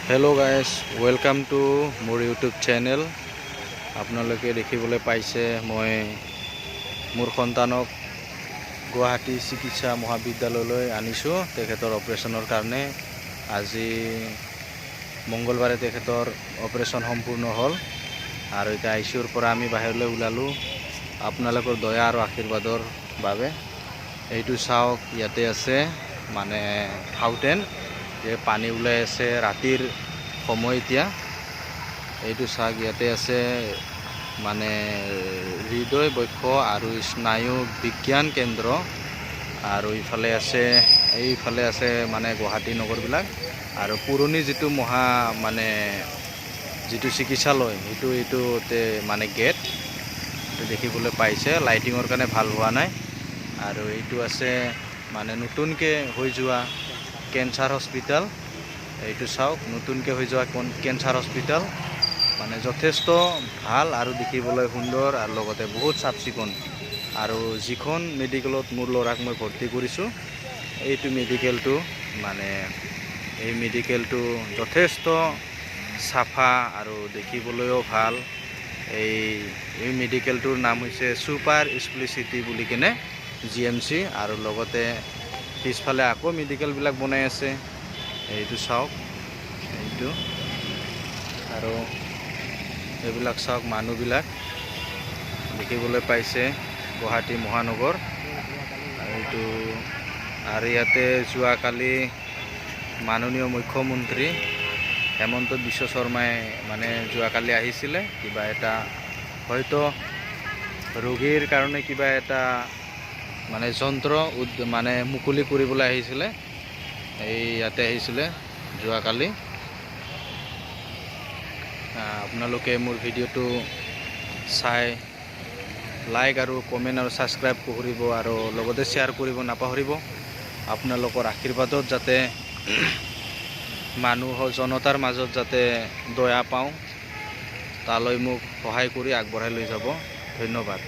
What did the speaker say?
Hello' guys, welcome to মোৰ YouTube channel. আপোনালোকে দেখিবলৈ পাইছে মই মোৰ সন্তানক গুৱাহাটী চিকিৎসা মহাবিদ্যালয়লৈ আনিছোঁ তেখেতৰ অপাৰেশ্যনৰ কাৰণে। আজি মংগলবাৰে তেখেতৰ অপাৰেশ্যন সম্পূৰ্ণ হ'ল আৰু এতিয়া আইচিউৰ পৰা আমি বাহিৰলৈ ওলালোঁ আপোনালোকৰ দয়া আৰু আশীৰ্বাদৰ বাবে। এইটো চাওক, ইয়াতে আছে মানে ফাউণ্টেন, যে পানী ওলাই আছে ৰাতিৰ সময় এতিয়া। এইটো চাওক, ইয়াতে আছে মানে হৃদয় বক্ষ আৰু স্নায়ু বিজ্ঞান কেন্দ্ৰ, আৰু এইফালে আছে মানে গুৱাহাটী নগৰবিলাক, আৰু পুৰণি যিটো যিটো চিকিৎসালয় এইটোতে মানে গেট এইটো দেখিবলৈ পাইছে। লাইটিঙৰ কাৰণে ভাল হোৱা নাই। আৰু এইটো আছে মানে নতুনকৈ হৈ যোৱা কেঞ্চাৰ হস্পিটেল। এইটো চাওক, নতুনকৈ হৈ যোৱা কেঞ্চাৰ হস্পিটেল, মানে যথেষ্ট ভাল আৰু দেখিবলৈ সুন্দৰ আৰু লগতে বহুত চাফ চিকুণ। আৰু যিখন মেডিকেলত মোৰ ল'ৰাক মই ভৰ্তি কৰিছোঁ এইটো মেডিকেলটো এই মেডিকেলটো যথেষ্ট চাফা আৰু দেখিবলৈও ভাল। এই মেডিকেলটোৰ নাম হৈছে ছুপাৰ স্পেচিয়েলিটি বুলি কেনে GMC। আৰু লগতে পিছফালে আকৌ মেডিকেলবিলাক বনাই আছে। এইটো চাওক, এইটো আৰু এইবিলাক চাওক, মানুহবিলাক দেখিবলৈ পাইছে গুৱাহাটী মহানগৰ। আৰু ইয়াতে যোৱাকালি মাননীয় মুখ্যমন্ত্ৰী হেমন্ত বিশ্ব শৰ্মাই যোৱাকালি আহিছিলে। কিবা এটা হয়তো ৰোগীৰ কাৰণে কিবা এটা যন্ত্ৰ মুকলি কৰিবলৈ আহিছিলে। ইয়াতে আহিছিলে যোৱাকালি। আপোনালোকে মোৰ ভিডিঅ'টো চাই লাইক আৰু কমেণ্ট আৰু ছাবস্ক্ৰাইব কৰিব, আৰু লগতে শ্বেয়াৰ কৰিব নাপাহৰিব। আপোনালোকৰ আশীৰ্বাদত যাতে জনতাৰ মাজত যাতে দয়া পাওঁ, তালৈ মোক সহায় কৰি আগবঢ়াই লৈ যাব। ধন্যবাদ।